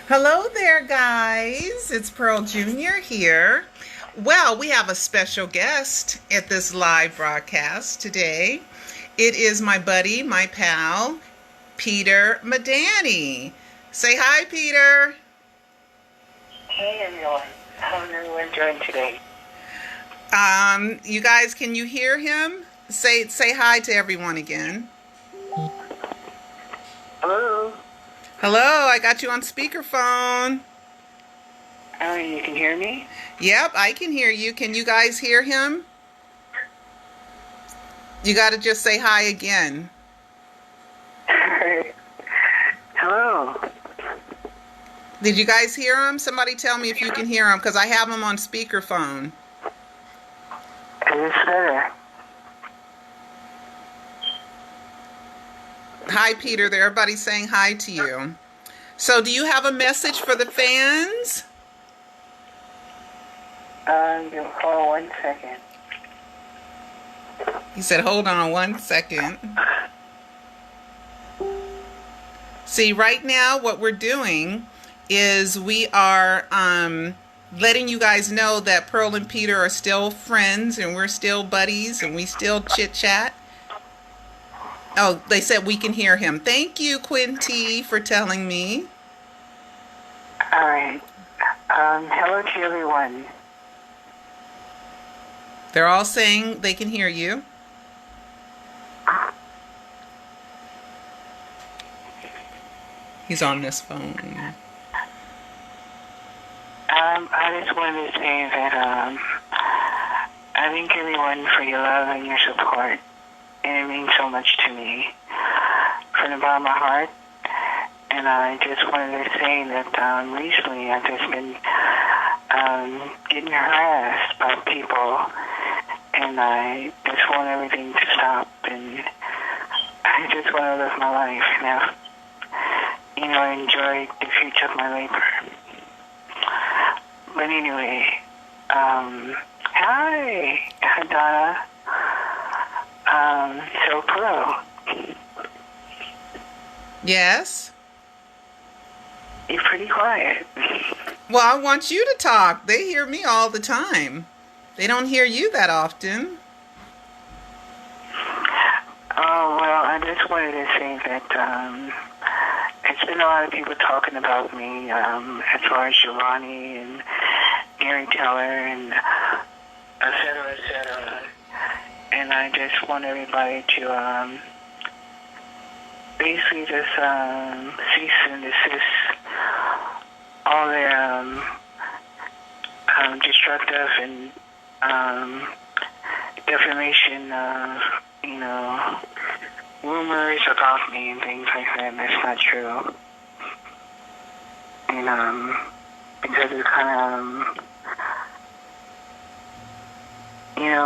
Hello there, guys. It's Pearl Jr. here. Well, we have a special guest at this live broadcast today. It is my buddy, my pal, Peter Madani. Say hi, Peter. Hey everyone, how's everyone doing today? You guys, can you hear him? Say hi to everyone again. Hello? Hello, I got you on speakerphone. Oh, you can hear me? Yep, I can hear you. Can you guys hear him? You got to just say hi again. Hello? Did you guys hear him? Somebody tell me if you can hear him, because I have him on speakerphone. Is this better? Hi, Peter. Everybody's saying hi to you. So do you have a message for the fans? Hold on 1 second. He said, hold on 1 second. See, right now what we're doing is we are letting you guys know that Pearl and Peter are still friends and we're still buddies and we still chit chat. Oh, they said we can hear him. Thank you, Quinty, for telling me. Alright. Hello to everyone. They're all saying they can hear you. He's on this phone. I just wanted to say that, I thank everyone for your love and your support. And it means so much to me from the bottom of my heart. And I just wanted to say that recently I've just been getting harassed by people, and I just want everything to stop, and I just want to live my life and have, enjoy the fruits of my labor. But anyway, hi, Donna. So Pearl. Yes? You're pretty quiet. Well, I want you to talk. They hear me all the time. They don't hear you that often. Oh, well, I just wanted to say that it's been a lot of people talking about me, as far as Giovanni and Gary Teller and et cetera, et cetera. And I just want everybody to basically just cease and desist all their destructive and defamation of, rumors about me and things like that. That's not true. And because it's kind of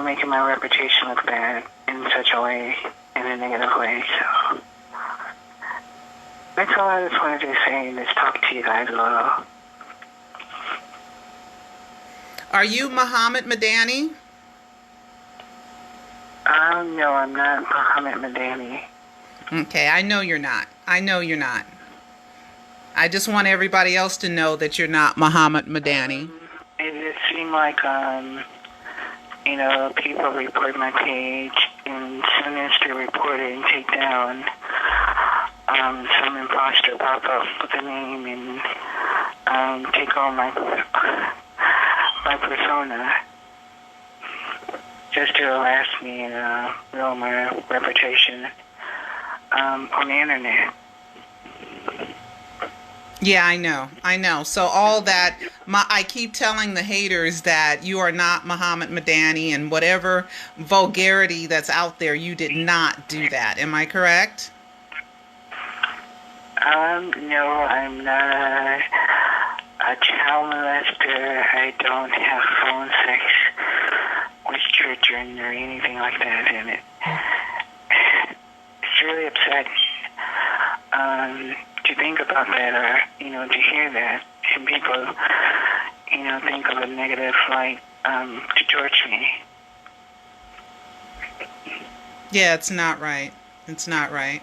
making my reputation look bad in such a way, in a negative way. So that's all I just wanted to say, and just talk to you guys a little. Are you Muhammad Madani? No, I'm not Muhammad Madani. Okay, I know you're not. I know you're not. I just want everybody else to know that you're not Muhammad Madani. It seemed like, people report my page, and as soon as they report it and take down, some imposter pop up with a name and take on my persona just to harass me and ruin my reputation on the internet. Yeah, I know. So all that, I keep telling the haters that you are not Muhammad Madani, and whatever vulgarity that's out there, you did not do that. Am I correct? No, I'm not a child molester. I don't have phone sex with children or anything like that in it. It's really upsetting to think about that, or to hear that, and people think of a negative light to torture me. Yeah, it's not right. It's not right.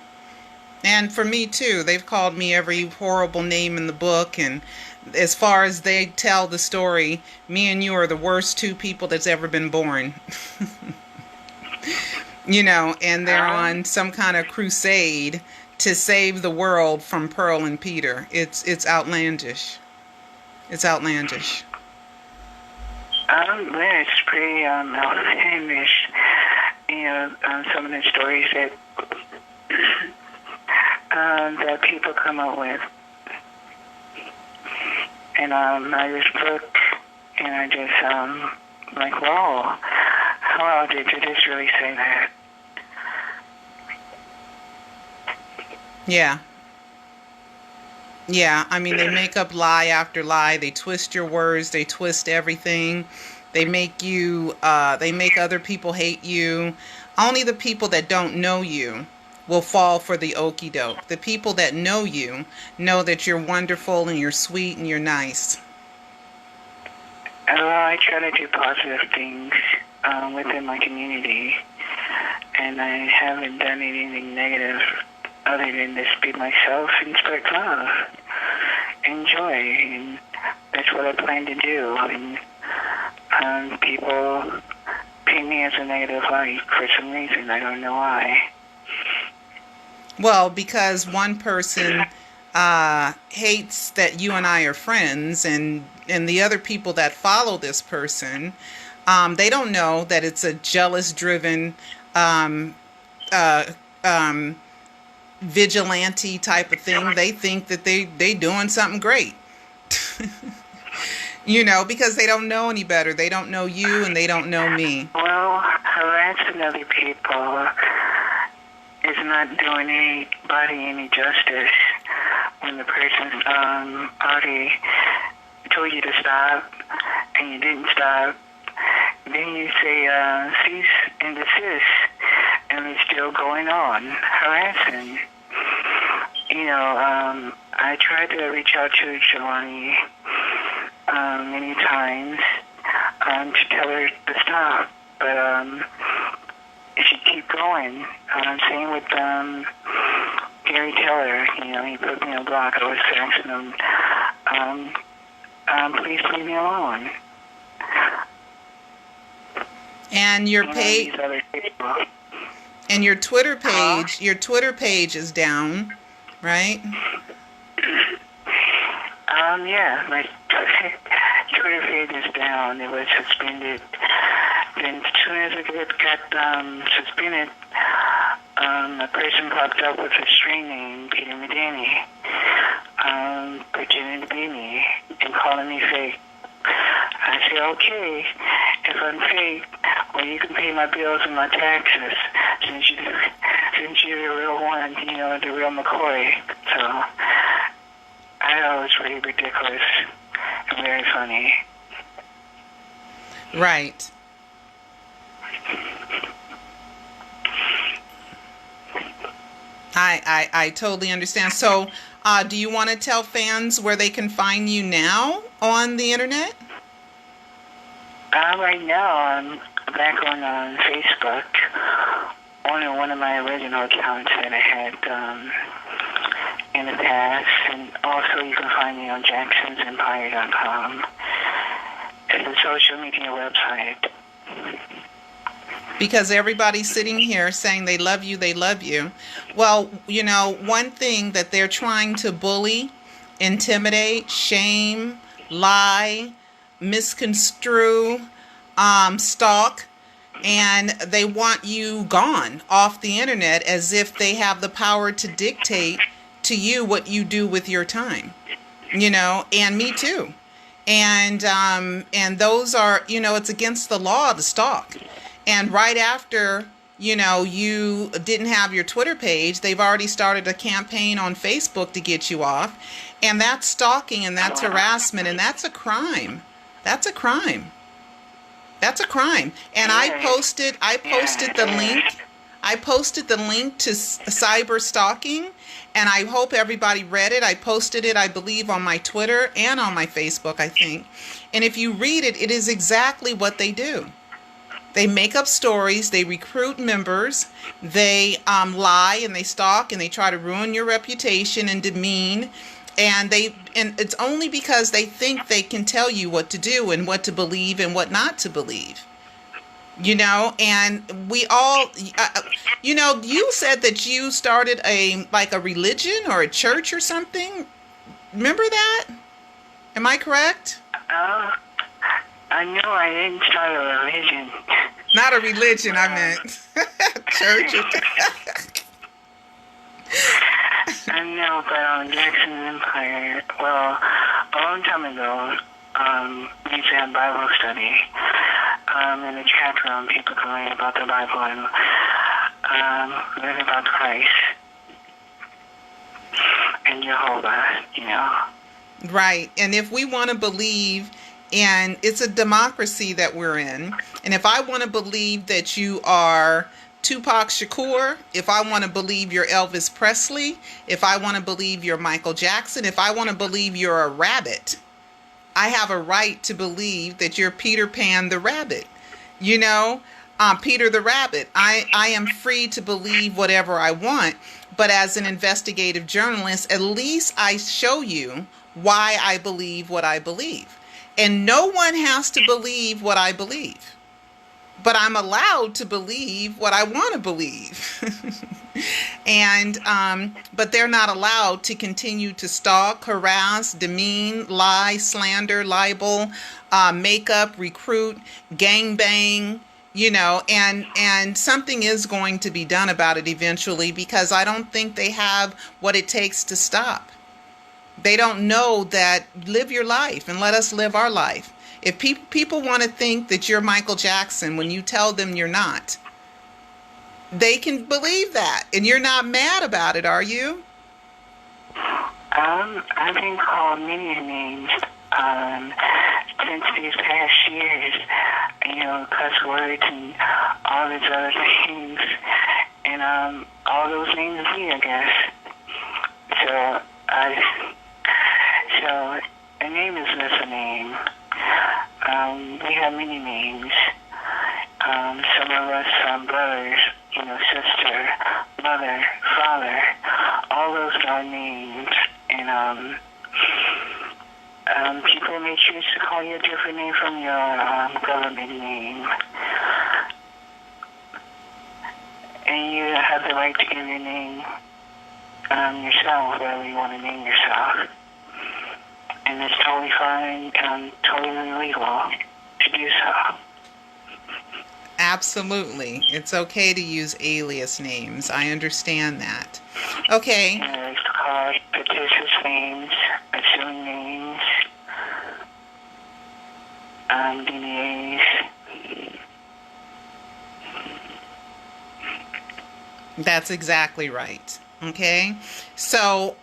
And for me too, they've called me every horrible name in the book. And as far as they tell the story, me and you are the worst two people that's ever been born. And they're on some kind of crusade to save the world from Pearl and Peter. It's outlandish. It's outlandish. Yeah, it's pretty outlandish. Some of the stories that that people come up with. And I just look and I just like, wow, how did this really say that? Yeah. Yeah, I mean, they make up lie after lie. They twist your words. They twist everything. They make they make other people hate you. Only the people that don't know you will fall for the okie doke. The people that know you know that you're wonderful and you're sweet and you're nice. I try to do positive things within my community, and I haven't done anything negative other than just be myself and spread love and joy, and that's what I plan to do. And people paint me as a negative light for some reason. I don't know why. Well, because one person hates that you and I are friends, and the other people that follow this person, they don't know that it's a jealous-driven, vigilante type of thing. They think that they doing something great. Because they don't know any better. They don't know you and they don't know me. Well, harassing other people is not doing anybody any justice when the person already told you to stop and you didn't stop. Then you say cease and desist, and it's still going on, harassing. I tried to reach out to Jelani many times to tell her to stop, but she keep going. Same with Gary Taylor. He put me on block. I was asking him, please leave me alone. And your page, and your Twitter page is down, right? Yeah, my Twitter page is down. It was suspended. Then as soon as it got suspended, a person popped up with a string name, Peter Medini, pretending to be me and calling me fake. I said, okay, if I'm fake, well, you can pay my bills and my taxes since you're the real one, the real McCoy. So I thought it was pretty ridiculous and very funny. Right. I totally understand. So, do you want to tell fans where they can find you now on the internet? Right now, I'm back on Facebook, on one of my original accounts that I had in the past, and also you can find me on jacksonsempire.com. It's a social media website. Because everybody's sitting here saying they love you, they love you. Well, one thing that they're trying to bully, intimidate, shame, lie, misconstrue, stalk, and they want you gone off the internet as if they have the power to dictate to you what you do with your time, and me too. And those are, it's against the law to stalk. And right after, you didn't have your Twitter page, they've already started a campaign on Facebook to get you off. And that's stalking and that's harassment and that's a crime. That's a crime. That's a crime. And I posted the link. I posted the link to cyber stalking, and I hope everybody read it. I posted it, I believe, on my Twitter and on my Facebook, I think. And if you read it, it is exactly what they do. They make up stories, they recruit members, they lie and they stalk and they try to ruin your reputation and demean. And it's only because they think they can tell you what to do and what to believe and what not to believe. And we all, you said that you started a religion or a church or something. Remember that? Am I correct? I know I didn't start a religion. Not a religion, I meant church. I know, but Jackson Empire, well, a long time ago, we used to have Bible study in the chat room. People could learn about the Bible and learn about Christ and Jehovah. Right. And if we want to believe, and it's a democracy that we're in, and if I want to believe that you are Tupac Shakur, if I want to believe you're Elvis Presley, if I want to believe you're Michael Jackson, if I want to believe you're a rabbit, I have a right to believe that you're Peter Pan the rabbit. Peter the rabbit. I am free to believe whatever I want, but as an investigative journalist, at least I show you why I believe what I believe. And no one has to believe what I believe. But I'm allowed to believe what I want to believe. But they're not allowed to continue to stalk, harass, demean, lie, slander, libel, make up, recruit, gangbang, and something is going to be done about it eventually, because I don't think they have what it takes to stop. They don't know that live your life and let us live our life. If people want to think that you're Michael Jackson when you tell them you're not, they can believe that. And you're not mad about it, are you? I've been called many names since these past years, cuss words and all these other things. And all those names me, I guess. So a name is just a name. We have many names. Some of us brothers, sister, mother, father, all those are names. And people may choose to call you a different name from your government name. And you have the right to give your name yourself, whatever you want to name yourself. And it's totally fine and totally legal to do so. Absolutely. It's okay to use alias names. I understand that. Okay. It's called fictitious names, assumed names, DBAs. That's exactly right. Okay, so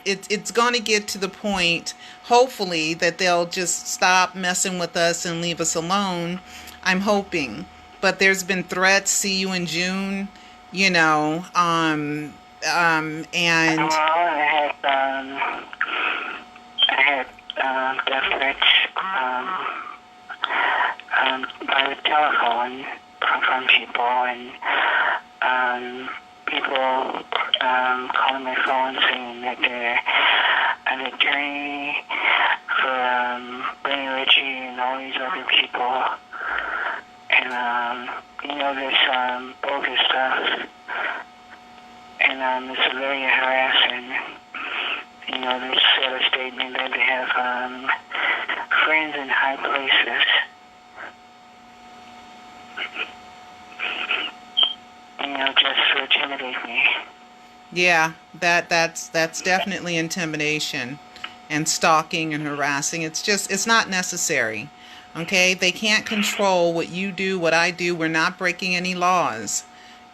it's going to get to the point, hopefully, that they'll just stop messing with us and leave us alone. I'm hoping, but there's been threats. See you in June, and Well, I had death threats by the telephone from people, and people calling my phone saying that they're an attorney for Benny Ritchie and all these other people, and this bogus stuff, and it's very harassing. They said a statement that they have friends in high places. Just to intimidate me. Yeah, that's definitely intimidation and stalking and harassing. It's not necessary. Okay? They can't control what you do, what I do. We're not breaking any laws.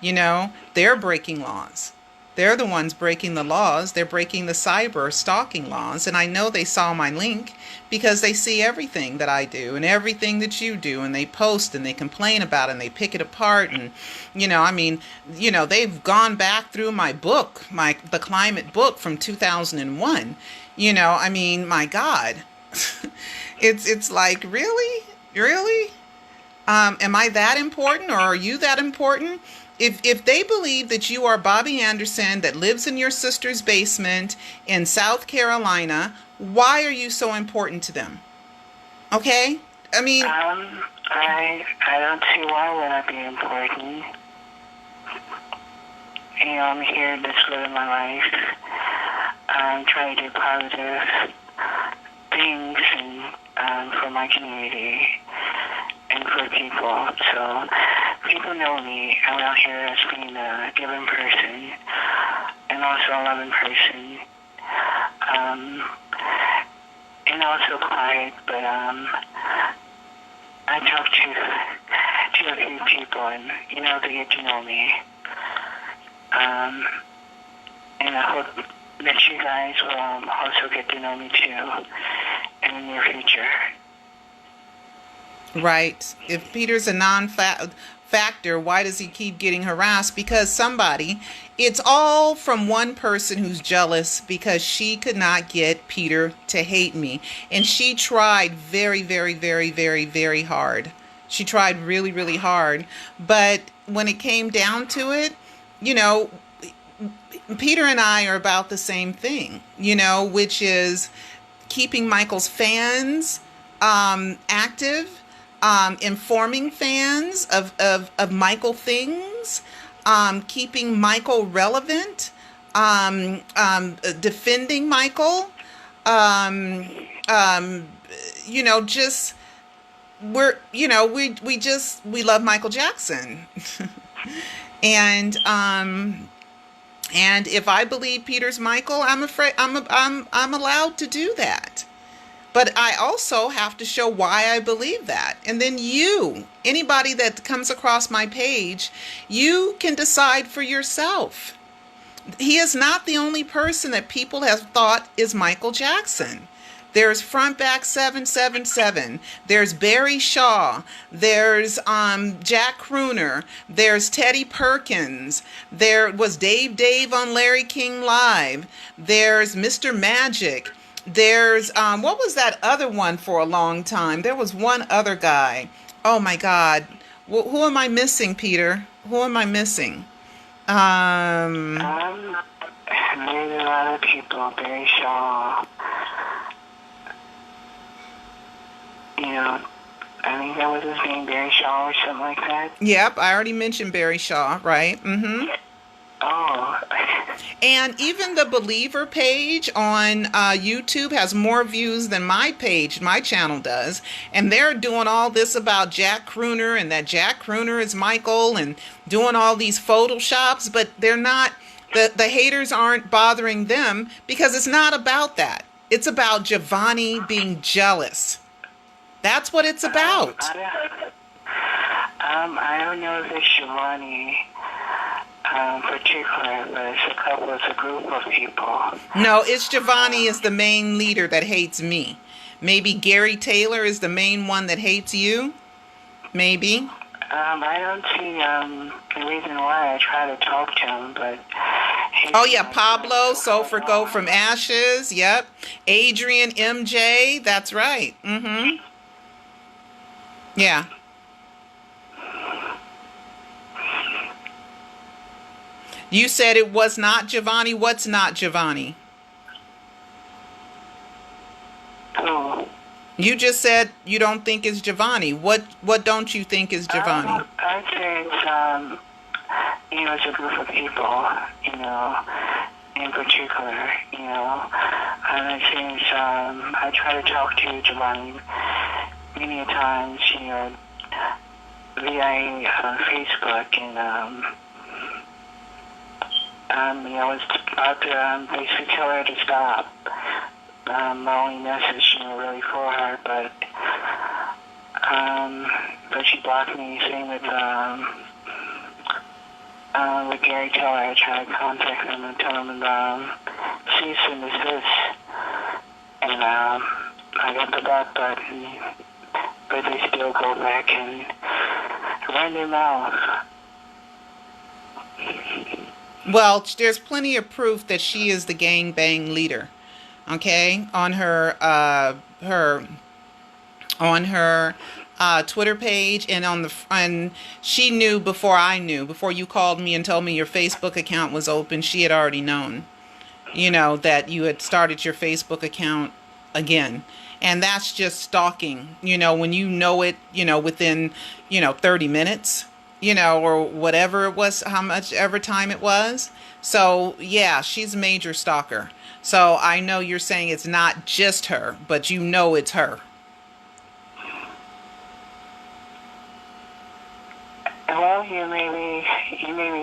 They're breaking laws. They're the ones breaking the laws. They're breaking the cyber stalking laws. And I know they saw my link because they see everything that I do and everything that you do. And they post and they complain about it and they pick it apart. And, they've gone back through my book, the climate book from 2001. My God. It's like, really? Really? Am I that important, or are you that important? If they believe that you are Bobby Anderson that lives in your sister's basement in South Carolina, why are you so important to them? Okay? I mean, I don't see why would I be important. I'm here just living my life. I'm trying to do positive things for my community and for people. So people know me. I'm out here as being a giving person and also a loving person. And also quiet, but I talk to a few people, and they get to know me. And I hope that you guys will also get to know me too in the near future. right. If Peter's a non-factor, why does he keep getting harassed? Because it's all from one person who's jealous because she could not get Peter to hate me. And she tried very, very, very, very, very hard. She tried really, really hard. But when it came down to it, Peter and I are about the same thing, which is keeping Michael's fans active, informing fans of Michael things, keeping Michael relevant, defending Michael, just we love Michael Jackson. And if I believe Peter's Michael, I'm afraid I'm allowed to do that. But I also have to show why I believe that. And then anybody that comes across my page, you can decide for yourself. He is not the only person that people have thought is Michael Jackson. There's Frontback 777. There's Barry Shaw. There's Jack Crooner. There's Teddy Perkins. There was Dave on Larry King Live. There's Mr. Magic. There's what was that other one for a long time? There was one other guy. Oh my God. Who am I missing, Peter? Who am I missing? There's a lot of people. Barry Shaw. I think that was his name, Barry Shaw or something like that. Yep, I already mentioned Barry Shaw, right? Mm-hmm. Oh. And even the Believer page on YouTube has more views than my channel does. And they're doing all this about Jack Crooner and that Jack Crooner is Michael and doing all these photoshops, but they're not, the haters aren't bothering them because it's not about that. It's about Giovanni being jealous. That's what it's about. I don't know if it's Giovanni particular, but it's a group of people. No, it's Giovanni is the main leader that hates me. Maybe Gary Taylor is the main one that hates you? Maybe. I don't see the reason why I try to talk to him, but... Oh, yeah, Pablo, Sulfur Go from Ashes, yep. Adrian, MJ, that's right. Mm-hmm. Yeah. You said it was not Giovanni. What's not Giovanni? Oh. You just said you don't think it's Giovanni. What don't you think is Giovanni? I'd say it's a group of people, in particular, and I think I try to talk to Giovanni many times, via Facebook, and I was about to basically tell her to stop. My only message, really for her, but she blocked me. Same with Gary Taylor. I tried to contact him and tell him cease and desist, and I got the back button, but they still go back and run their mouth. Well, there's plenty of proof that she is the gangbang leader. Okay, on her Twitter page, and and she knew before I knew, before you called me and told me your Facebook account was open. She had already known, that you had started your Facebook account again. And that's just stalking, when you know it, within, 30 minutes, or whatever it was, how much ever time it was. So yeah, she's a major stalker. So I know you're saying it's not just her, but it's her. Well, you may be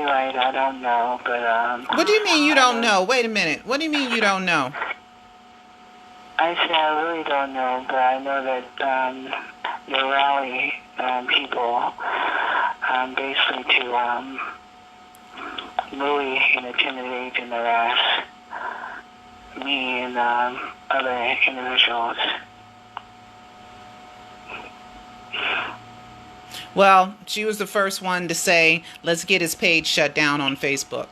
right. I don't know, but What do you mean you don't know? Wait a minute. What do you mean you don't know? I said I really don't know, but I know that they rally people basically to bully and intimidate and harass me and other individuals. Well, she was the first one to say, let's get his page shut down on Facebook.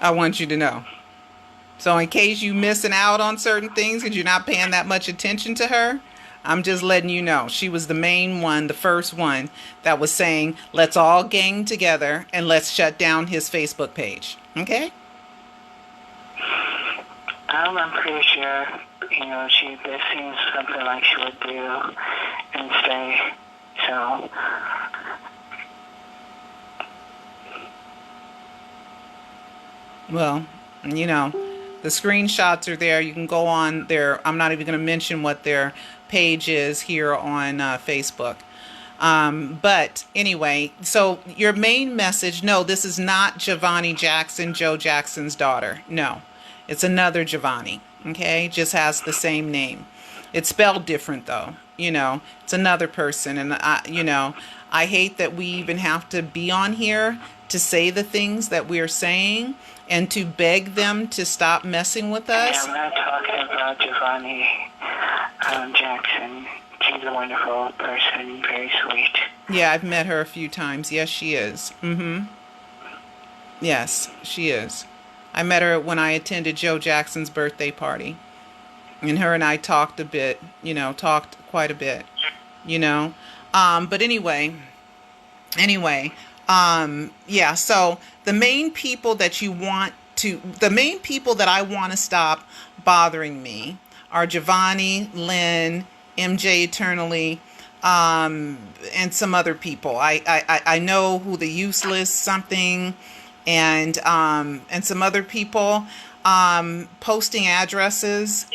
I want you to know. So in case you missing out on certain things because you're not paying that much attention to her, I'm just letting you know. She was the main one, the first one that was saying, let's all gang together and let's shut down his Facebook page. Okay? I'm pretty sure, this seems something like she would do and say. So, well, the screenshots are there. You can go on there. I'm not even going to mention what their page is here on Facebook. But anyway, so your main message, no, this is not Giovanni Jackson, Joe Jackson's daughter. No, it's another Giovanni. Okay, just has the same name. It's spelled different though. It's another person. And I hate that we even have to be on here to say the things that we're saying and to beg them to stop messing with us. Yeah, I'm not talking about Giovanni Jackson. She's a wonderful person, very sweet. Yeah, I've met her a few times. Yes, she is. Yes, she is. I met her when I attended Joe Jackson's birthday party. And her and I talked a bit, talked quite a bit, But anyway, yeah, so the main people that I want to stop bothering me are Giovanni, Lynn, MJ Eternally, and some other people. I know who the useless something and some other people posting addresses,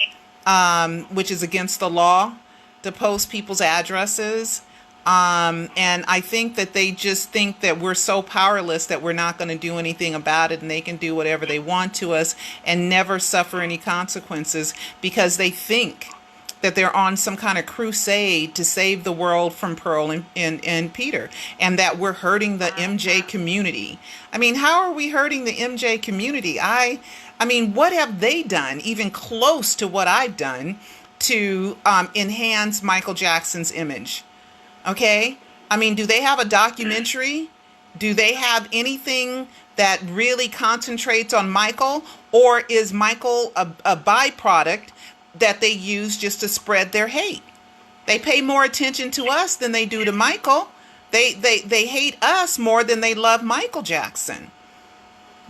which is against the law to post people's addresses. And I think that they just think that we're so powerless that we're not going to do anything about it and they can do whatever they want to us and never suffer any consequences because they think that they're on some kind of crusade to save the world from Pearl and Peter, and that we're hurting the MJ community. I mean, how are we hurting the MJ community? I mean, what have they done even close to what I've done to enhance Michael Jackson's image? Okay? I mean, do they have a documentary? Do they have anything that really concentrates on Michael? Or is Michael a byproduct that they use just to spread their hate? They pay more attention to us than they do to Michael. They hate us more than they love Michael Jackson.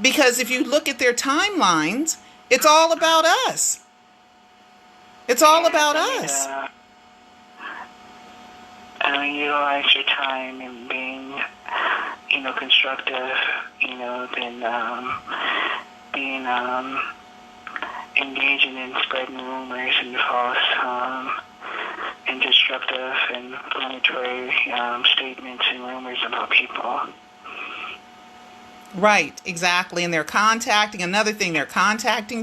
Because if you look at their timelines, it's all about us. It's all about us. Utilize your time in being, constructive, than being engaging in spreading rumors and false and destructive and inflammatory statements and rumors about people. Right, exactly. And they're contacting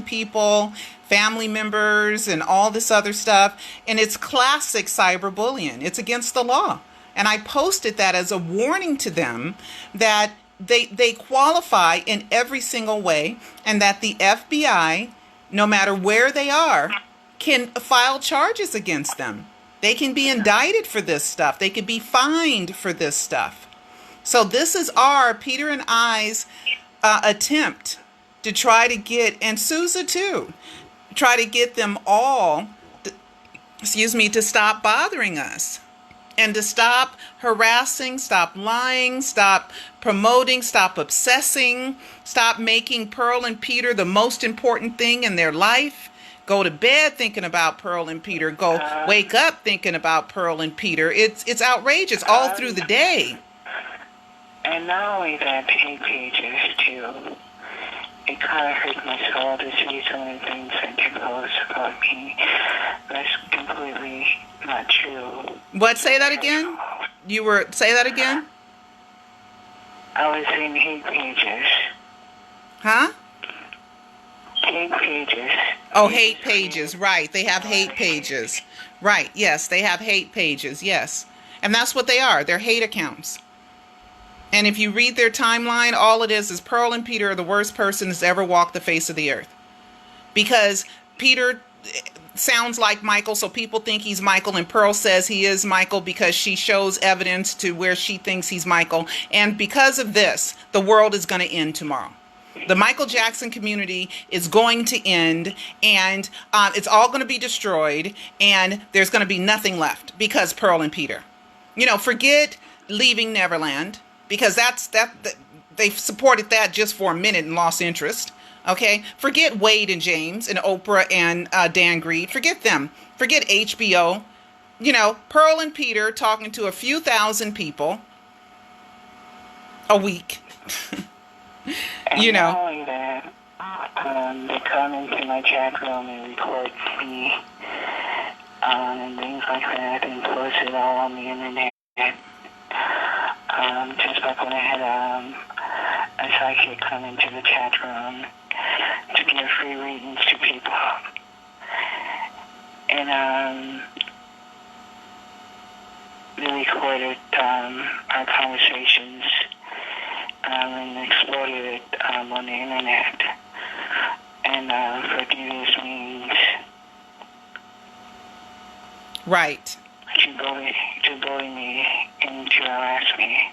people, family members, and all this other stuff. And it's classic cyberbullying. It's against the law. And I posted that as a warning to them that they qualify in every single way and that the FBI, no matter where they are, can file charges against them. They can be indicted for this stuff. They could be fined for this stuff. So this is our, Peter and I's, attempt to try to get, and Sousa too, try to get them all to stop bothering us and to stop harassing, stop lying, stop promoting, stop obsessing, stop making Pearl and Peter the most important thing in their life. Go to bed thinking about Pearl and Peter. Go wake up thinking about Pearl and Peter. It's outrageous all through the day. And not only that, hate pages too. It kind of hurt my soul to see some of the things that they post about me. That's completely not true. What? Say that again? Say that again? I was in hate pages. Huh? Hate pages. Oh, hate pages. Right. They have hate pages. Right. Yes, they have hate pages. Yes. And that's what they are. They're hate accounts. And if you read their timeline, all it is Pearl and Peter are the worst persons to ever walk the face of the earth. Because Peter sounds like Michael, so people think he's Michael, and Pearl says he is Michael because she shows evidence to where she thinks he's Michael. And because of this, the world is going to end tomorrow. The Michael Jackson community is going to end, and it's all going to be destroyed, and there's going to be nothing left because Pearl and Peter. Forget Leaving Neverland. Because they supported that just for a minute and lost interest. Okay, forget Wade and James and Oprah and Dan Greed. Forget them. Forget HBO. Pearl and Peter talking to a few thousand people a week. And not only that, they come into my chat room and record me and things like that and post it all on the internet. Just like when I had a psychic come into the chat room to give free readings to people. And they recorded our conversations and exported it on the internet. And for devious means. Right. To bully me and to harass me.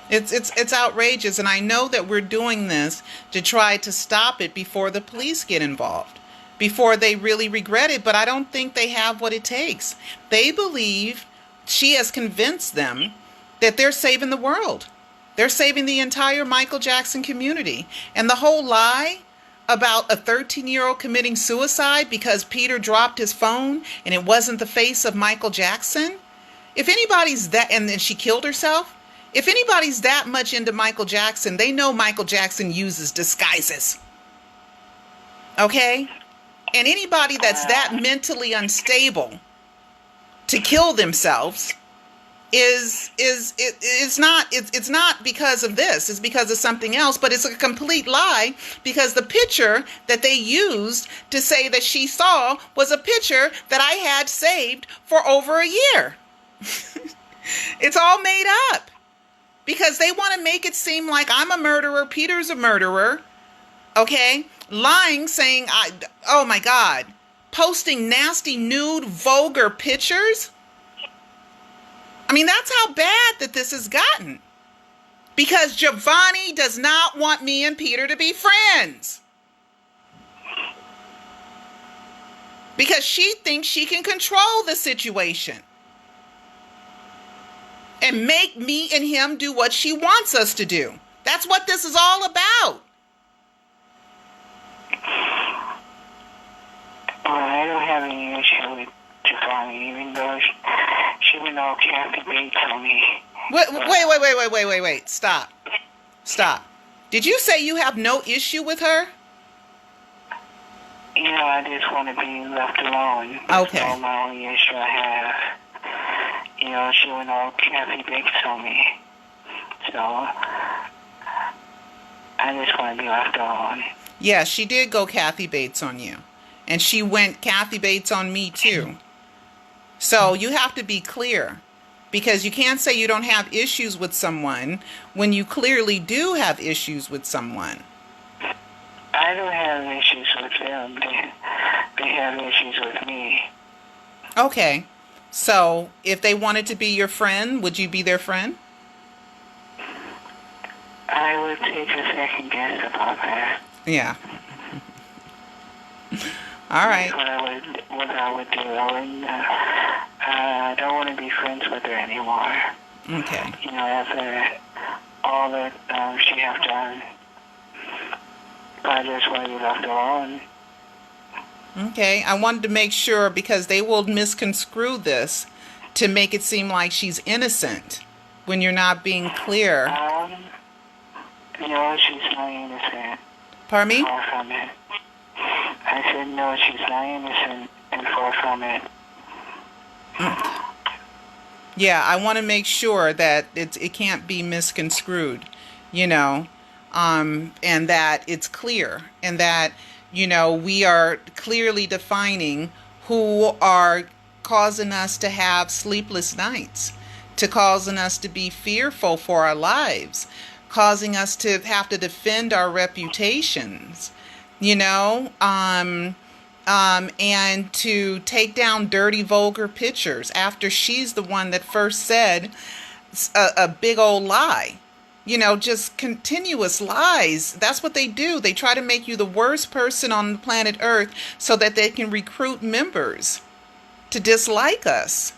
It's outrageous, and I know that we're doing this to try to stop it before the police get involved, before they really regret it, but I don't think they have what it takes. They believe she has convinced them that they're saving the world. They're saving the entire Michael Jackson community. And the whole lie about a 13-year-old committing suicide because Peter dropped his phone and it wasn't the face of Michael Jackson. If anybody's that, and then she killed herself, if anybody's that much into Michael Jackson, they know Michael Jackson uses disguises. Okay? And anybody that's that mentally unstable to kill themselves it's not because of this. It's because of something else, but it's a complete lie because the picture that they used to say that she saw was a picture that I had saved for over a year. It's all made up because they want to make it seem like I'm a murderer, Peter's a murderer, okay? Lying, saying, oh my God, posting nasty, nude, vulgar pictures. I mean, that's how bad that this has gotten. Because Giovanni does not want me and Peter to be friends. Because she thinks she can control the situation. And make me and him do what she wants us to do. That's what this is all about. Well, I don't have any issue with Giovanni, even though she went all Kathy Bates on me. Wait. Stop. Did you say you have no issue with her? I just want to be left alone. Okay. That's my only issue I have. She went all Kathy Bates on me. So, I just want to be left alone. Yeah, she did go Kathy Bates on you. And she went Kathy Bates on me too. So you have to be clear. Because you can't say you don't have issues with someone when you clearly do have issues with someone. I don't have issues with them. They have issues with me. Okay. So if they wanted to be your friend, would you be their friend? I would take a second guess about that. Yeah. All That's right. what I would do. I don't want to be friends with her anymore. Okay. You know, after all that she have done, I just want to be left alone. Okay. I wanted to make sure because they will misconstrue this to make it seem like she's innocent when you're not being clear. No, she's not innocent. Pardon me? Far from it. I said no, she's not innocent and far from it. Yeah, I want to make sure that it can't be misconstrued, you know, and that it's clear, and that, you know, we are clearly defining who are causing us to have sleepless nights, to causing us to be fearful for our lives, causing us to have to defend our reputations, you know, and to take down dirty, vulgar pictures after she's the one that first said a big old lie. You know, just continuous lies. That's what they do. They try to make you the worst person on the planet Earth so that they can recruit members to dislike us.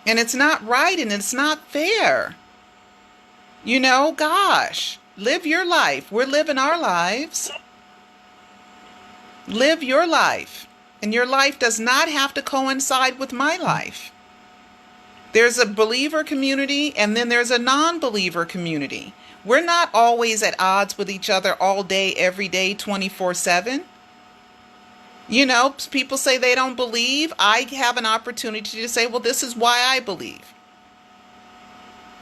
And it's not right and it's not fair. You know, gosh, live your life. We're living our lives. Live your life. And your life does not have to coincide with my life. There's a believer community and then there's a non-believer community. We're not always at odds with each other all day, every day, 24/7. You know, people say they don't believe. I have an opportunity to say, well, this is why I believe.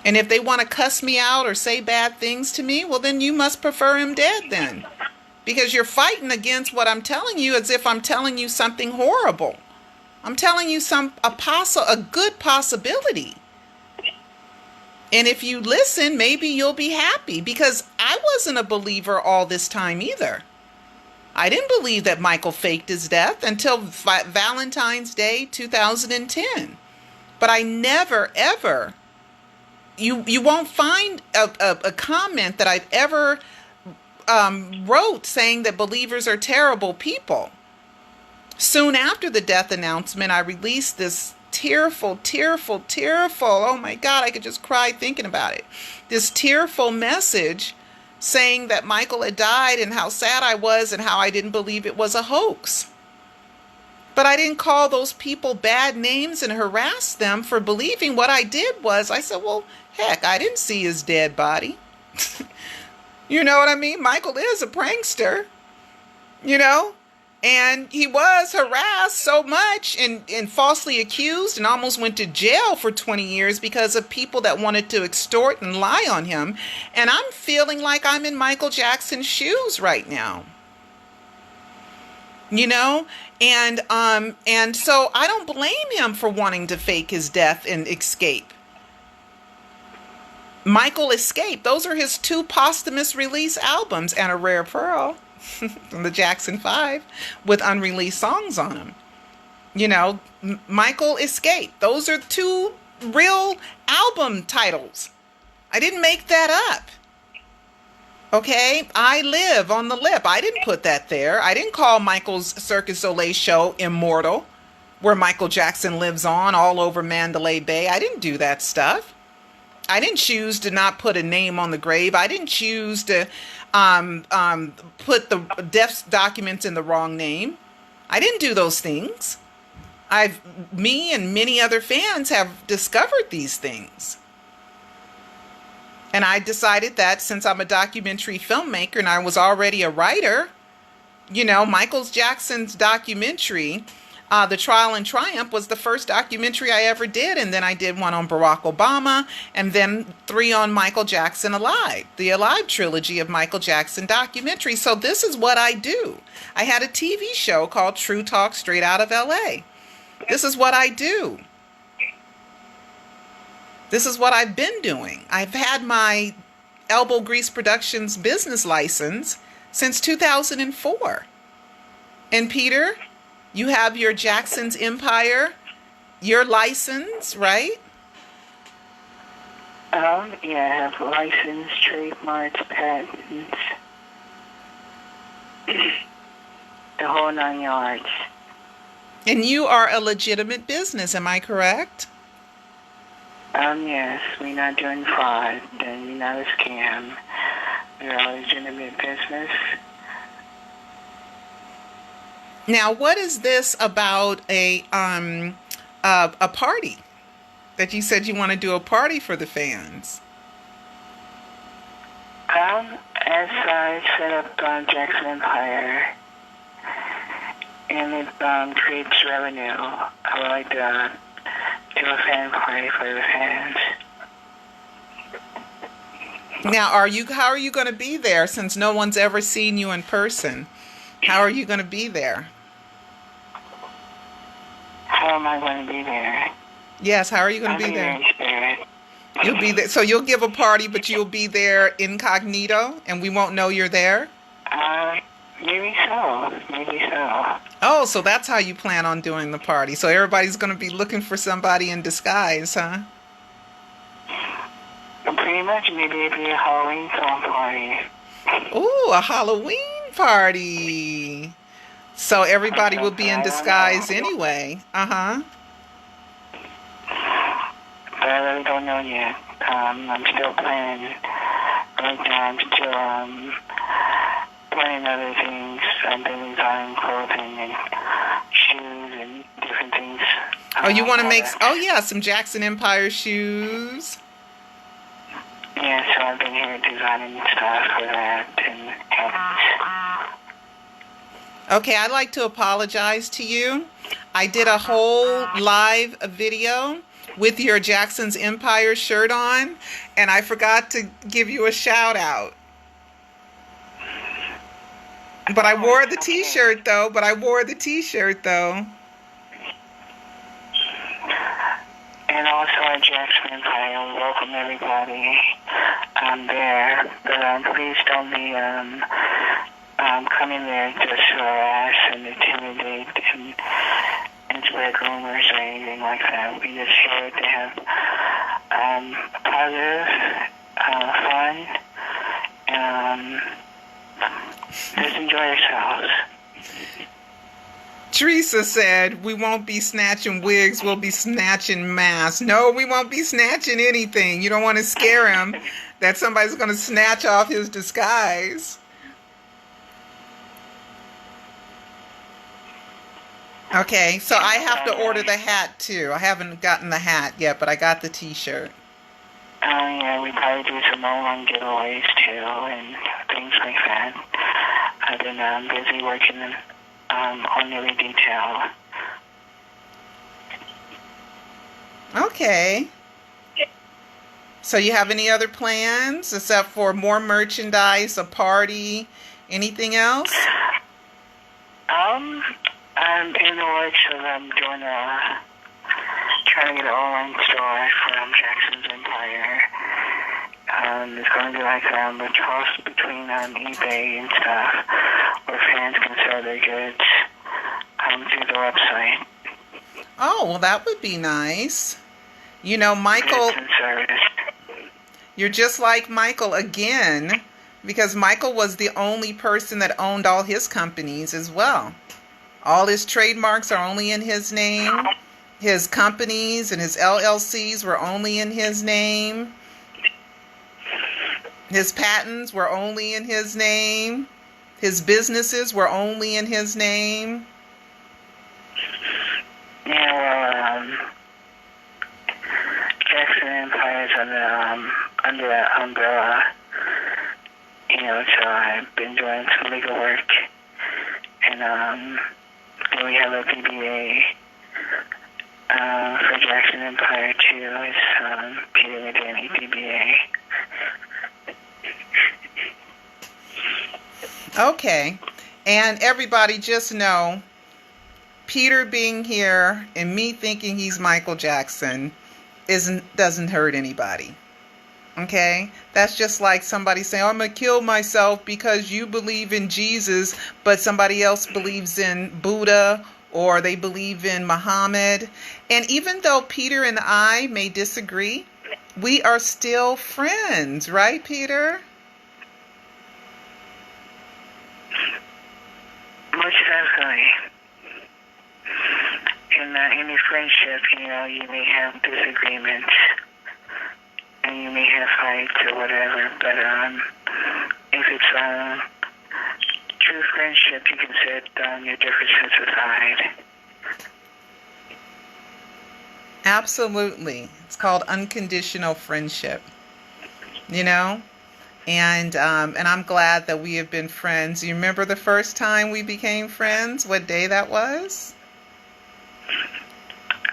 And if they want to cuss me out or say bad things to me, well, then you must prefer him dead then. Because you're fighting against what I'm telling you as if I'm telling you something horrible. I'm telling you a good possibility. And if you listen, maybe you'll be happy, because I wasn't a believer all this time either. I didn't believe that Michael faked his death until Valentine's Day 2010. But I never, ever, you won't find a comment that I've ever wrote saying that believers are terrible people. Soon after the death announcement, I released this tearful, oh my God, I could just cry thinking about it. This tearful message saying that Michael had died and how sad I was and how I didn't believe it was a hoax. But I didn't call those people bad names and harass them for believing. What I did was I said, well, heck, I didn't see his dead body. You know what I mean? Michael is a prankster, you know, and he was harassed so much and falsely accused and almost went to jail for 20 years because of people that wanted to extort and lie on him. And I'm feeling like I'm in Michael Jackson's shoes right now, you know, and so I don't blame him for wanting to fake his death and escape. Michael escaped. Those are his 2 posthumous release albums and a rare pearl from the Jackson 5 with unreleased songs on them. You know, Michael escaped. Those are 2 real album titles. I didn't make that up. Okay? I live on the lip. I didn't put that there. I didn't call Michael's Cirque du Soleil show immortal, where Michael Jackson lives on all over Mandalay Bay. I didn't do that stuff. I didn't choose to not put a name on the grave. I didn't choose to put the death documents in the wrong name. I didn't do those things. Me and many other fans have discovered these things. And I decided that since I'm a documentary filmmaker and I was already a writer, you know, Michael Jackson's documentary, The Trial and Triumph, was the first documentary I ever did. And then I did one on Barack Obama and then 3 on Michael Jackson Alive, the Alive trilogy of Michael Jackson documentaries. So this is what I do. I had a TV show called True Talk Straight Out of LA. This is what I do. This is what I've been doing. I've had my Elbow Grease Productions business license since 2004. And Peter, you have your Jackson's Empire, your license, right? Yeah, I have license, trademarks, patents. the whole 9 yards. And you are a legitimate business, am I correct? Yes, we're not doing fraud, and we're not a scam. We're a legitimate business. Now, what is this about a party that you said you want to do a party for the fans? As I set up Jackson Empire, and it creates revenue, I would like to do a fan party for the fans. Now, how are you going to be there since no one's ever seen you in person? How are you going to be there? How am I going to be there? Yes, how are you going to be there? You'll be there. So you'll give a party, but you'll be there incognito, and we won't know you're there? Maybe so. Maybe so. Oh, so that's how you plan on doing the party. So everybody's going to be looking for somebody in disguise, huh? Pretty much. Maybe it'd be a Halloween film party. Ooh, a Halloween party. So everybody will be in disguise anyway. Uh-huh. But I really don't know yet. I'm still planning. Right now I'm still planning other things. I've been designing clothing and shoes and different things. Oh, you want to make... Oh, yeah, some Jackson Empire shoes. Yeah, so I've been here designing stuff for that and hats. Okay, I'd like to apologize to you. I did a whole live video with your Jackson's Empire shirt on, and I forgot to give you a shout out. But I wore the t-shirt though, And also at Jackson Empire, I welcome everybody there. But please don't be coming there just to harass and intimidate and spread rumors or anything like that. We just here to have positive, fun, and just enjoy yourselves. Teresa said, we won't be snatching wigs, we'll be snatching masks. No, we won't be snatching anything. You don't want to scare him that somebody's going to snatch off his disguise. Okay, so I have to order the hat too. I haven't gotten the hat yet, but I got the t-shirt. Yeah, we probably do some online giveaways too and things like that. I've been busy working on every detail. Okay. So you have any other plans except for more merchandise, a party, anything else? I'm in the works of doing trying to get an online store from Jackson's Empire. It's going to be like a cross between eBay and stuff, where fans can sell their goods through the website. Oh, well, that would be nice. You know, Michael, you're just like Michael again, because Michael was the only person that owned all his companies as well. All his trademarks are only in his name. His companies and his LLCs were only in his name. His patents were only in his name. His businesses were only in his name. Yeah, well, Jackson Empire is under that umbrella. You know, so I've been doing some legal work. And then we have a DBA for Jackson Empire too. It's Peter and Danny DBA. Okay. And everybody just know, Peter being here and me thinking he's Michael Jackson doesn't hurt anybody. Okay? That's just like somebody saying, oh, I'm going to kill myself because you believe in Jesus, but somebody else believes in Buddha or they believe in Muhammad. And even though Peter and I may disagree, we are still friends, right, Peter? Most definitely. In any friendship, you may have disagreements and you may have fights or whatever, but if it's true friendship, you can set your differences aside. Absolutely. It's called unconditional friendship. And I'm glad that we have been friends. You remember the first time we became friends? What day that was?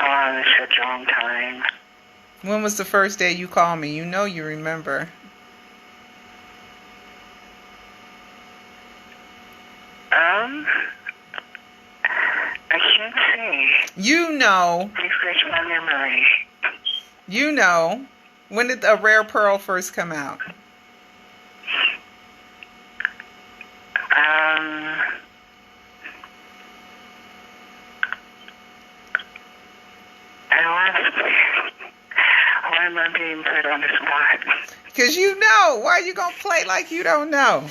Oh, it's such a long time. When was the first day you called me? You remember. I can't say. Refresh my memory. When did A Rare Pearl first come out? Why am I being put on the spot? Because you know. Why are you going to play like you don't know?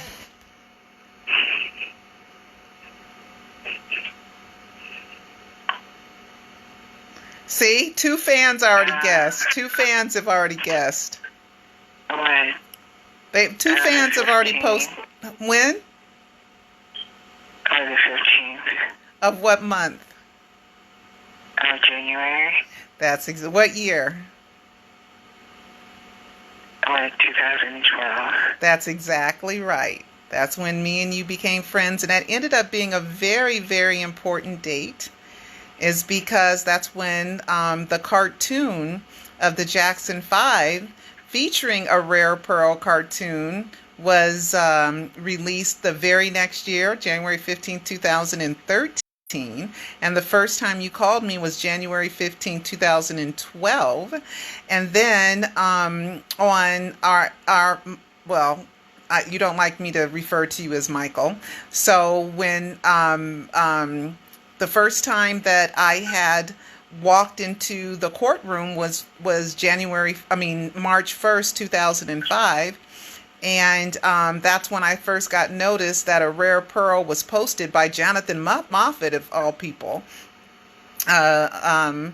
See? 2 fans already guessed. 2 fans have already guessed. What? 2 fans have already posted. When? The 15th. Of what month? January. That's what year? 2012. That's exactly right. That's when me and you became friends, and that ended up being a very, very important date, is because that's when the cartoon of the Jackson 5 featuring A Rare Pearl cartoon was released the very next year, January 15, 2013. And the first time you called me was January 15, 2012. And then on you don't like me to refer to you as Michael. So when the first time that I had walked into the courtroom was March 1st, 2005. And that's when I first got noticed that A Rare Pearl was posted by Jonathan Moffat, of all people. And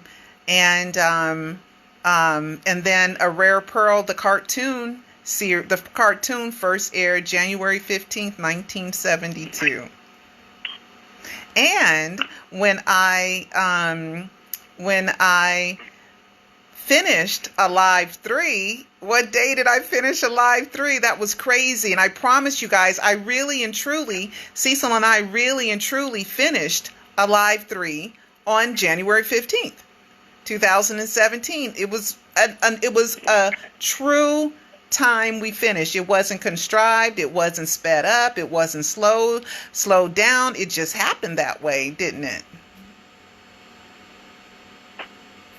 then A Rare Pearl, the cartoon first aired January 15th, 1972. And when I finished Alive 3. What day did I finish Alive 3? That was crazy. And I promise you guys, Cecil and I really and truly finished Alive 3 on January 15th, 2017. It was a true time we finished. It wasn't contrived. It wasn't sped up. It wasn't slowed down. It just happened that way, didn't it?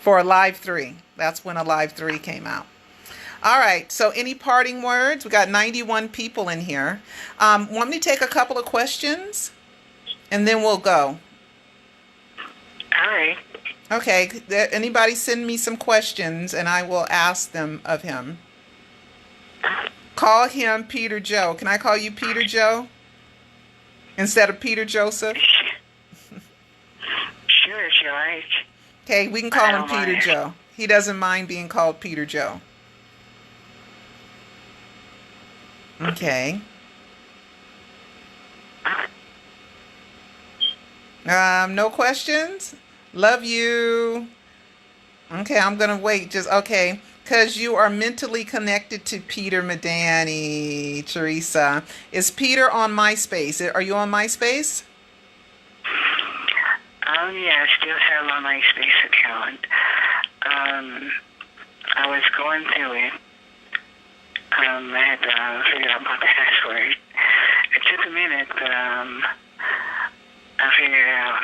For Alive 3. That's when Alive 3 came out. All right. So any parting words? We got 91 people in here. Want me to take a couple of questions? And then we'll go. All right. Okay. Anybody send me some questions and I will ask them of him. Call him Peter Joe. Can I call you Peter Joe? Instead of Peter Joseph? Sure, if you like. Okay, we can call him Peter Joe. He doesn't mind being called Peter Joe. Okay. No questions? Love you. Okay, I'm going to wait. Okay. Because you are mentally connected to Peter Medani, Teresa. Is Peter on MySpace? Are you on MySpace? Yeah, I still have my MySpace account. I was going through it. I had to figure out my password. It took a minute, but I figured it out.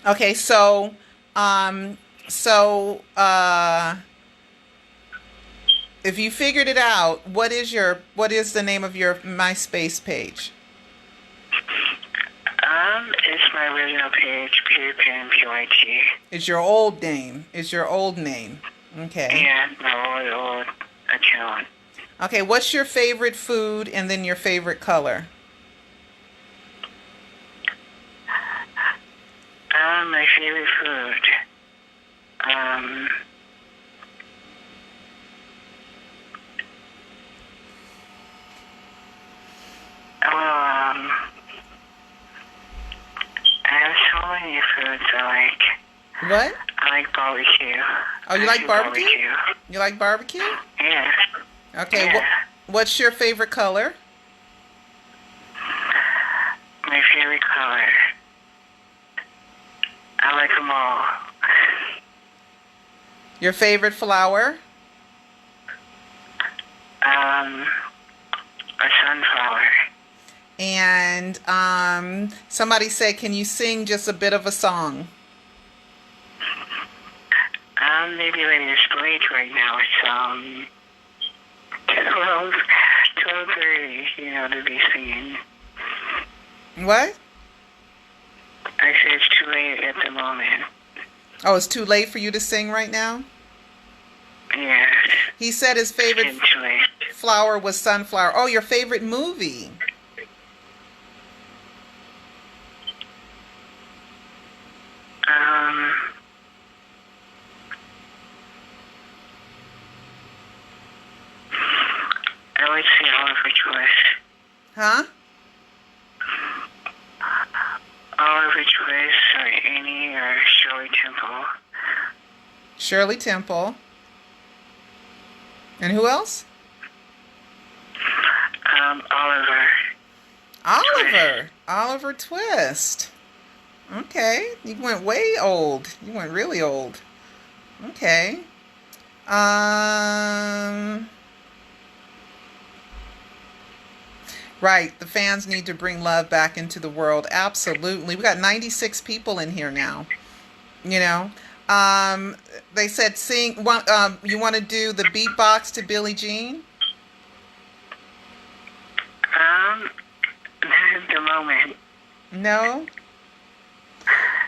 Okay, so if you figured it out, what is the name of your MySpace page? It's my original page, Peter Pan PYT. It's your old name. Okay. Yeah, my old account. Okay, what's your favorite food and then your favorite color? My favorite food. I have so many foods I like. What? I like barbecue. Oh, you I like do barbecue? You like barbecue? Yeah. Okay. Yeah. What's your favorite color? My favorite color. I like them all. Your favorite flower? A sunflower. And somebody said, can you sing just a bit of a song? Maybe later late right now. It's 12:30. To be singing. What? I said it's too late at the moment. Oh, it's too late for you to sing right now? Yes. He said his favorite It's too late. flower was sunflower. Oh, your favorite movie? I would say Oliver Twist. Huh? Oliver Twist or Annie or Shirley Temple. Shirley Temple. And who else? Oliver. Oliver. Oliver Twist. Okay. You went way old. You went really old. Okay. Right. The fans need to bring love back into the world. Absolutely. We got 96 people in here now. You know. They said sing. You want to do the beatbox to Billie Jean? Not at the moment. No.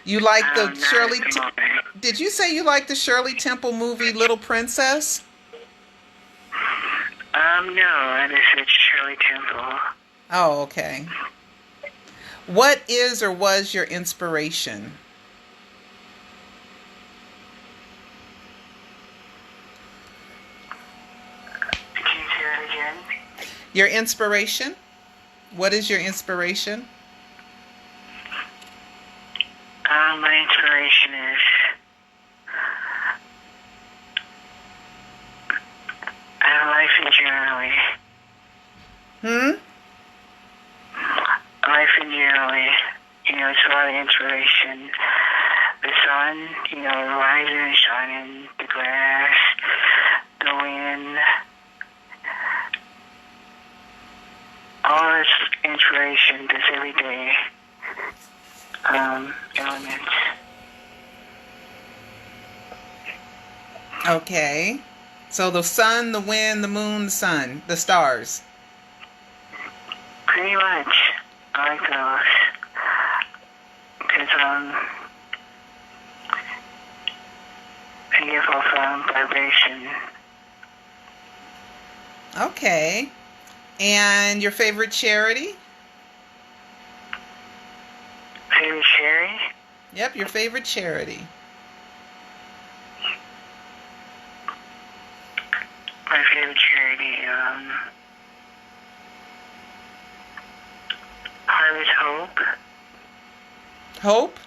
You like the Not Shirley? at the moment. Did you say you like the Shirley Temple movie Little Princess? No. I just said Shirley Temple. Oh, okay. What is or was your inspiration? Can you say that again? Your inspiration? What is your inspiration? My inspiration is life in generally. Life in generally. It's a lot of inspiration. The sun, rising and shining, the grass, the wind. All this inspiration, this everyday elements. Okay. So the sun, the wind, the moon, the sun, the stars. Pretty much. I like those. Because, they give off vibration. Okay. And your favorite charity? Favorite cherry? Yep, your favorite charity. My favorite charity, Harvest Hope. Hope?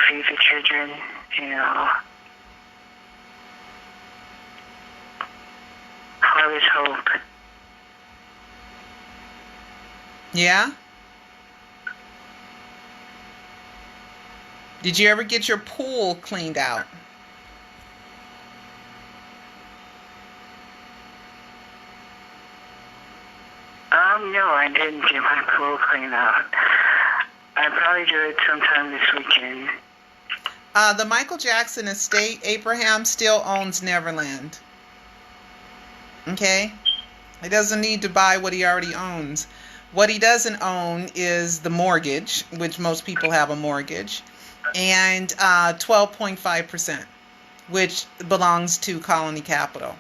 Feed the children, Harvest Hope. Yeah? Did you ever get your pool cleaned out? No, I didn't get my pool cleaned out. I'll probably do it sometime this weekend. The Michael Jackson estate, Abraham still owns Neverland. Okay? He doesn't need to buy what he already owns. What he doesn't own is the mortgage, which most people have a mortgage, and 12.5%, which belongs to Colony Capital.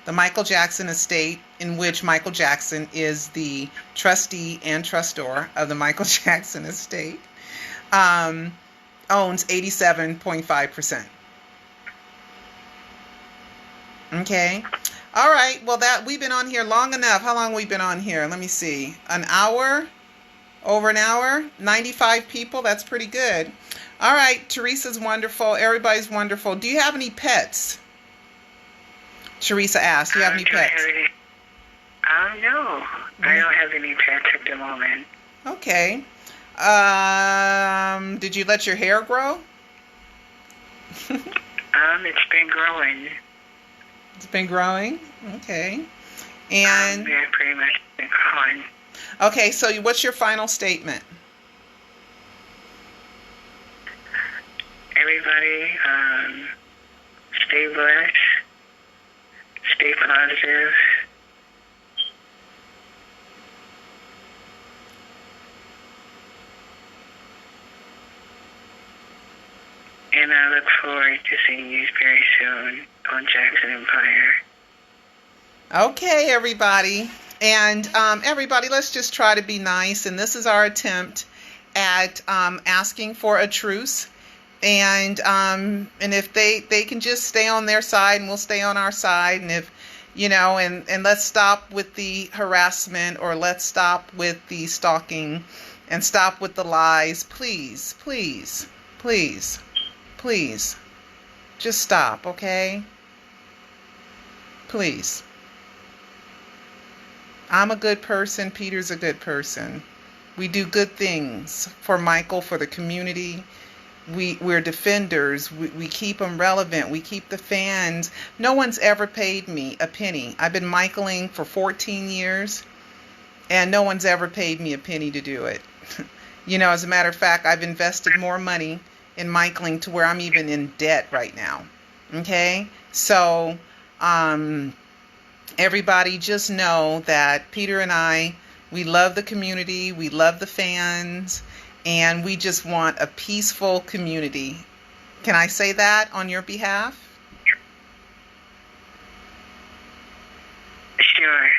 the Michael Jackson estate, in which Michael Jackson is the trustee and trustor of the Michael Jackson estate, owns 87.5%. Okay. All right. Well, that we've been on here long enough. How long have we been on here? Let me see. An hour? Over an hour? 95 people? That's pretty good. All right. Teresa's wonderful. Everybody's wonderful. Do you have any pets? Teresa asked. Do you have any pets? No. I don't have any pets at the moment. Okay. Did you let your hair grow? It's been growing. It's been growing? Okay. And yeah, pretty much been growing. okay, so what's your final statement? Everybody, stay blessed, stay positive. And I look forward to seeing you very soon on Jackson Empire. Okay, everybody. And everybody, let's just try to be nice. And this is our attempt at asking for a truce. And if they can just stay on their side, and we'll stay on our side. And if, and let's stop with the harassment, or let's stop with the stalking, and stop with the lies. Please, please, please, please, just stop, okay? Please. I'm a good person. Peter's a good person. We do good things for Michael, for the community. We're defenders. We keep them relevant. We keep the fans. No one's ever paid me a penny. I've been Michaeling for 14 years, and no one's ever paid me a penny to do it. As a matter of fact, I've invested more money in Michaeling to where I'm even in debt right now. Okay? So, everybody just know that Peter and I, we love the community, we love the fans, and we just want a peaceful community. Can I say that on your behalf? Sure.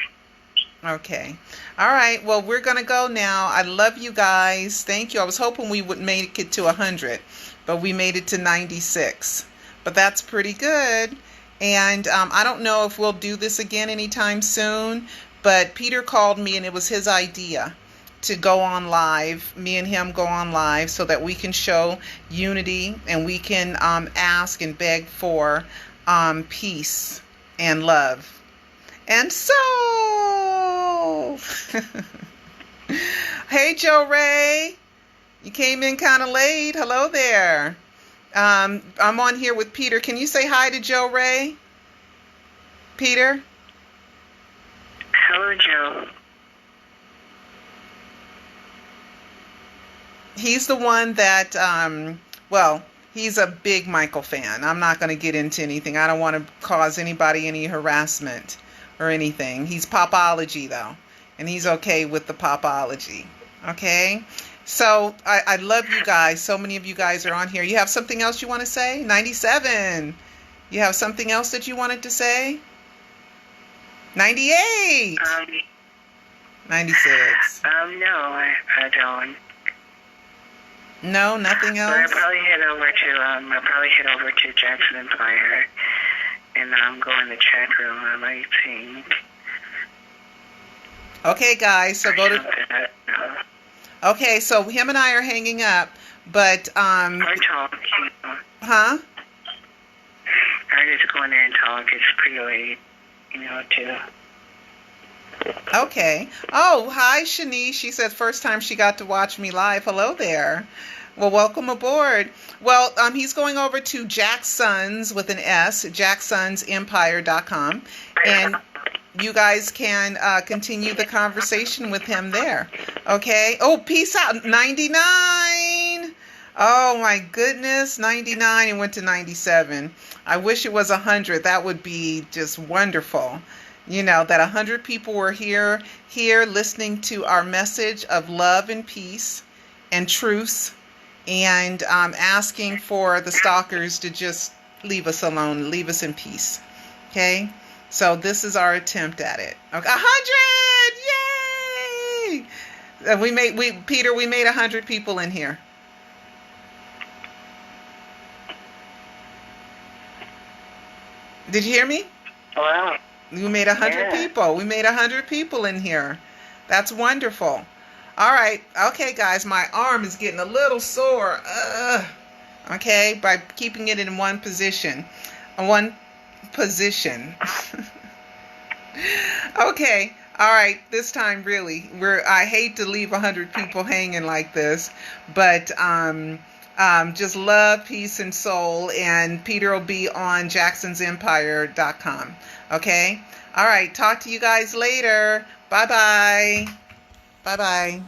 Okay. All right. Well, we're going to go now. I love you guys. Thank you. I was hoping we would make it to 100, but we made it to 96. But that's pretty good. And I don't know if we'll do this again anytime soon, but Peter called me and it was his idea to go on live, me and him go on live, so that we can show unity and we can ask and beg for peace and love. And so, hey, Joe Ray, you came in kind of late. Hello there. I'm on here with Peter. Can you say hi to Joe Ray? Peter? Hello, Joe. He's the one that, he's a big Michael fan. I'm not going to get into anything. I don't want to cause anybody any harassment or anything. He's popology, though, and he's okay with the popology. Okay? So I love you guys. So many of you guys are on here. You have something else you want to say? 97. You have something else that you wanted to say? 98. 96. No, I don't. No, nothing else. I'll probably head over to Jackson Empire, and go in the chat room. I might think. Okay, guys. So go to. Okay, so him and I are hanging up, but Or talk. Huh? I just go in there and talk. It's pretty late, too. Okay. Oh, hi, Shanice. She said first time she got to watch me live. Hello there. Well, welcome aboard. Well, he's going over to Jacksons with an S, jacksonsempire.com, and you guys can continue the conversation with him there. Okay. Oh, peace out. 99. Oh my goodness, 99 and went to 97. I wish it was 100. That would be just wonderful. That 100 people were here listening to our message of love and peace and truce, and asking for the stalkers to just leave us alone, leave us in peace. Okay? So this is our attempt at it. Okay, 100! Yay! Peter, we made 100 people in here. Did you hear me? Well, We made 100 people. We made 100 people in here. That's wonderful. All right. Okay, guys, my arm is getting a little sore. Okay, by keeping it in one position. One position. Okay. All right. This time, really, I hate to leave 100 people hanging like this, but just love, peace, and soul. And Peter will be on jacksonsempire.com. Okay. All right. Talk to you guys later. Bye-bye. Bye-bye.